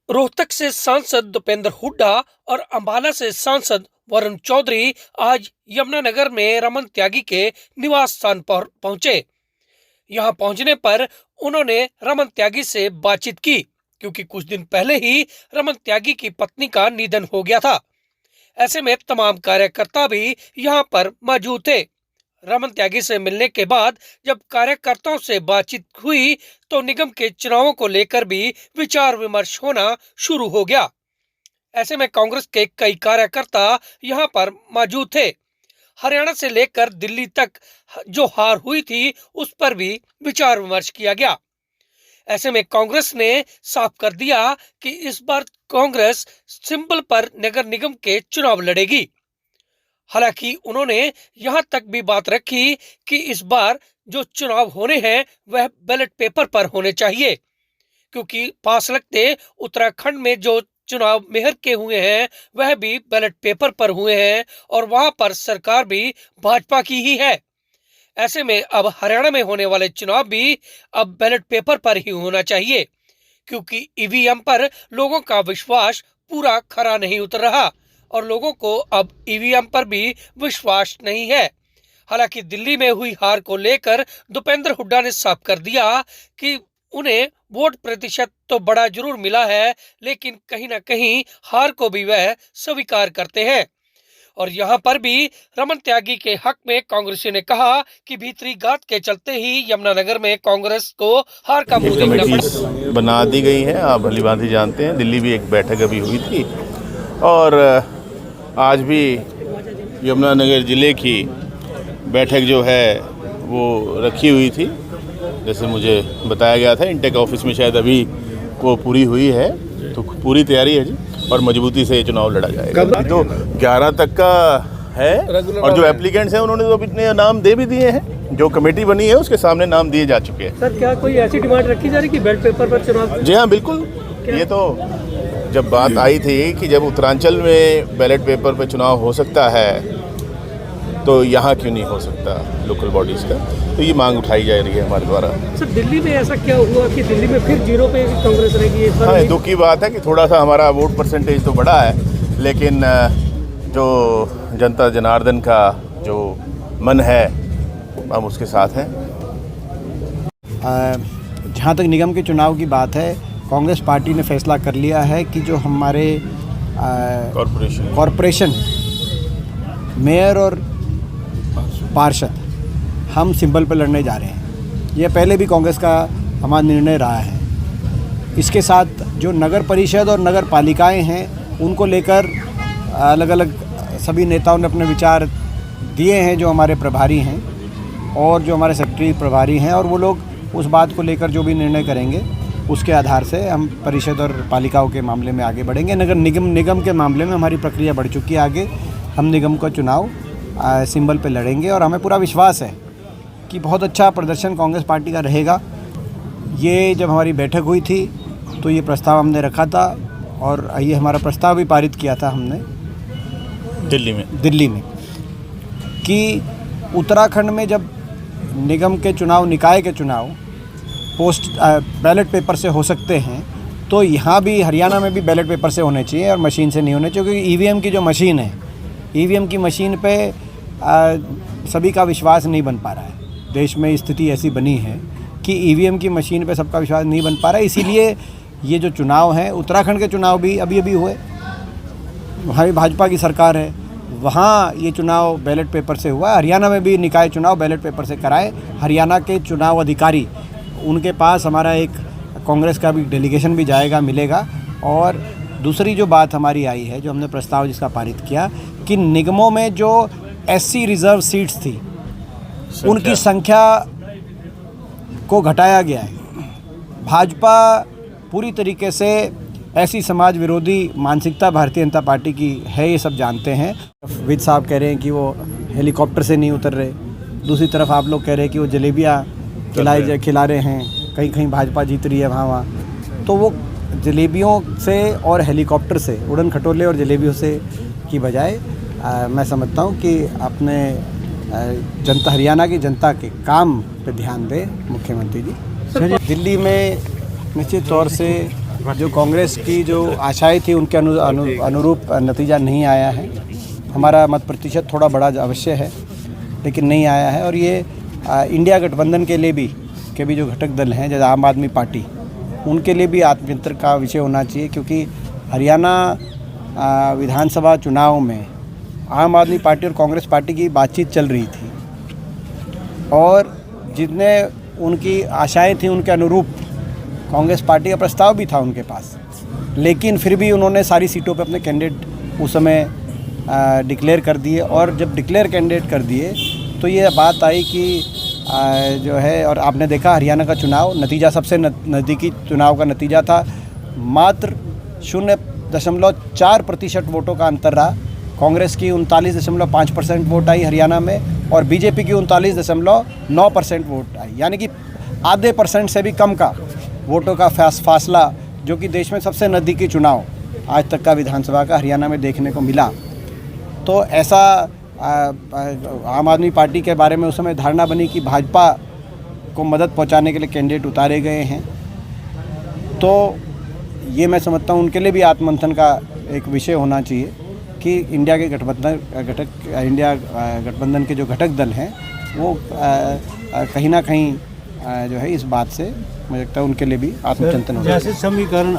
रोहतक से सांसद दीपेंद्र हुड्डा और अंबाला से सांसद वरुण चौधरी आज यमुनानगर में रमन त्यागी के निवास स्थान पर पहुंचे। यहां पहुंचने पर उन्होंने रमन त्यागी से बातचीत की, क्योंकि कुछ दिन पहले ही रमन त्यागी की पत्नी का निधन हो गया था। ऐसे में तमाम कार्यकर्ता भी यहां पर मौजूद थे। रमन त्यागी से मिलने के बाद जब कार्यकर्ताओं से बातचीत हुई तो निगम के चुनावों को लेकर भी विचार विमर्श होना शुरू हो गया। ऐसे में कांग्रेस के कई कार्यकर्ता यहां पर मौजूद थे। हरियाणा से लेकर दिल्ली तक जो हार हुई थी उस पर भी विचार विमर्श किया गया। ऐसे में कांग्रेस ने साफ कर दिया कि इस बार कांग्रेस सिंबल पर नगर निगम के चुनाव लड़ेगी। हालांकि उन्होंने यहां तक भी बात रखी कि इस बार जो चुनाव होने हैं वह बैलेट पेपर पर होने चाहिए, क्योंकि पास लगते उत्तराखंड में जो चुनाव मेयर के हुए हैं वह भी बैलेट पेपर पर हुए हैं और वहां पर सरकार भी भाजपा की ही है। ऐसे में अब हरियाणा में होने वाले चुनाव भी अब बैलेट पेपर पर ही होना चाहिए, क्योंकि ईवीएम पर लोगों का विश्वास पूरा खरा नहीं उतर रहा और लोगों को अब ईवीएम पर भी विश्वास नहीं है। हालांकि दिल्ली में हुई हार को लेकर दीपेंद्र हुड्डा ने साफ कर दिया कि उन्हें वोट प्रतिशत तो बड़ा जरूर मिला है, लेकिन कहीं ना कहीं हार को भी वह स्वीकार करते हैं। और यहाँ पर भी रमन त्यागी के हक में कांग्रेसियों ने कहा कि भीतरी गात के चलते ही यमुनानगर में कांग्रेस को हार का मुंह देखना पड़ा। बना दी गई है, आप भली भांति जानते हैं। दिल्ली भी एक बैठक अभी हुई थी और आज भी यमुनानगर ज़िले की बैठक जो है वो रखी हुई थी। जैसे मुझे बताया गया था इंटेक ऑफिस में शायद अभी वो पूरी हुई है, तो पूरी तैयारी है जी और मजबूती से चुनाव लड़ा जाएगा। तो 11 तक का है और जो एप्लीकेंट्स हैं उन्होंने तो अपने नाम दे भी दिए हैं। जो कमेटी बनी है उसके सामने नाम दिए जा चुके हैं। सर, क्या कोई ऐसी डिमांड रखी जा रही कि बैलेट पेपर पर चुनाव? जी हाँ, बिल्कुल। ये तो जब बात आई थी कि जब उत्तरांचल में बैलेट पेपर पे चुनाव हो सकता है तो यहाँ क्यों नहीं हो सकता लोकल बॉडीज़ का, तो ये मांग उठाई जा रही है हमारे द्वारा। सर, दिल्ली में ऐसा क्या हुआ कि दिल्ली में फिर जीरो पे कांग्रेस रहेगी? हाँ, दुख की बात है कि थोड़ा सा हमारा वोट परसेंटेज तो बढ़ा है, लेकिन जो जनता जनार्दन का जो मन है हम उसके साथ हैं। जहाँ तक निगम के चुनाव की बात है, कांग्रेस पार्टी ने फैसला कर लिया है कि जो हमारे कॉरपोरेशन मेयर और पार्षद हम सिंबल पर लड़ने जा रहे हैं। ये पहले भी कांग्रेस का हमारा निर्णय रहा है। इसके साथ जो नगर परिषद और नगर पालिकाएँ हैं उनको लेकर अलग अलग सभी नेताओं ने अपने विचार दिए हैं, जो हमारे प्रभारी हैं और जो हमारे सेक्रेटरी प्रभारी हैं, और वो लोग उस बात को लेकर जो भी निर्णय करेंगे उसके आधार से हम परिषद और पालिकाओं के मामले में आगे बढ़ेंगे। नगर निगम के मामले में हमारी प्रक्रिया बढ़ चुकी है आगे। हम निगम का चुनाव सिंबल पे लड़ेंगे और हमें पूरा विश्वास है कि बहुत अच्छा प्रदर्शन कांग्रेस पार्टी का रहेगा। ये जब हमारी बैठक हुई थी तो ये प्रस्ताव हमने रखा था और ये हमारा प्रस्ताव भी पारित किया था हमने दिल्ली में कि उत्तराखंड में जब निगम के चुनाव, निकाय के चुनाव बैलेट पेपर से हो सकते हैं, तो यहाँ भी हरियाणा में भी बैलेट पेपर से होने चाहिए और मशीन से नहीं होने चाहिए। क्योंकि ईवीएम की जो मशीन है, ईवीएम की मशीन पे सभी का विश्वास नहीं बन पा रहा है। देश में स्थिति ऐसी बनी है कि ईवीएम की मशीन पे सबका विश्वास नहीं बन पा रहा है। इसीलिए ये जो चुनाव है, उत्तराखंड के चुनाव भी अभी हुए, हमारी भाजपा की सरकार है, वहाँ ये चुनाव बैलेट पेपर से हुआ। हरियाणा में भी निकाय चुनाव बैलेट पेपर से कराए। हरियाणा के चुनाव अधिकारी, उनके पास हमारा एक कांग्रेस का भी डेलीगेशन भी जाएगा, मिलेगा। और दूसरी जो बात हमारी आई है, जो हमने प्रस्ताव जिसका पारित किया, कि निगमों में जो एससी रिजर्व सीट्स थी उनकी संख्या को घटाया गया है। भाजपा पूरी तरीके से ऐसी समाज विरोधी मानसिकता भारतीय जनता पार्टी की है, ये सब जानते हैं। विद साहब कह रहे हैं कि वो हेलीकॉप्टर से नहीं उतर रहे, दूसरी तरफ आप लोग कह रहे हैं कि वो जलेबियाँ खिला रहे हैं, कहीं कहीं भाजपा जीत रही है वहाँ। तो वो जलेबियों से और हेलीकॉप्टर से, उड़न खटोले और जलेबियों से की बजाय मैं समझता हूँ कि अपने जनता, हरियाणा की जनता के काम पे ध्यान दे मुख्यमंत्री जी। दिल्ली में निश्चित तौर से जो कांग्रेस की जो आशाएं थी उनके अनुरूप नतीजा नहीं आया है। हमारा मत प्रतिशत थोड़ा बड़ा अवश्य है, लेकिन नहीं आया है। और ये इंडिया गठबंधन के लिए भी जो घटक दल हैं, जैसे आम आदमी पार्टी, उनके लिए भी आत्मचिंतन का विषय होना चाहिए, क्योंकि हरियाणा विधानसभा चुनाव में आम आदमी पार्टी और कांग्रेस पार्टी की बातचीत चल रही थी और जितने उनकी आशाएं थी उनके अनुरूप कांग्रेस पार्टी का प्रस्ताव भी था उनके पास, लेकिन फिर भी उन्होंने सारी सीटों पे अपने कैंडिडेट उस समय डिक्लेयर कर दिए। और जब डिक्लेयर कैंडिडेट कर दिए तो ये बात आई कि जो है, और आपने देखा हरियाणा का चुनाव नतीजा सबसे नज़दीकी चुनाव का नतीजा था, मात्र 0.4% वोटों का अंतर रहा। कांग्रेस की 39.5% वोट आई हरियाणा में और बीजेपी की 39.9% वोट आई, यानी कि आधे % से भी कम का वोटों का फासला, जो कि देश में सबसे नज़दीकी चुनाव आज तक का विधानसभा का हरियाणा में देखने को मिला। तो ऐसा आम आदमी पार्टी के बारे में उस समय धारणा बनी कि भाजपा को मदद पहुंचाने के लिए कैंडिडेट उतारे गए हैं। तो ये मैं समझता हूँ उनके लिए भी आत्ममंथन का एक विषय होना चाहिए कि इंडिया गठबंधन के जो घटक दल हैं वो कहीं ना कहीं जो है इस बात से मुझे लगता है उनके लिए भी आत्मचिंतन होना चाहिए। समीकरण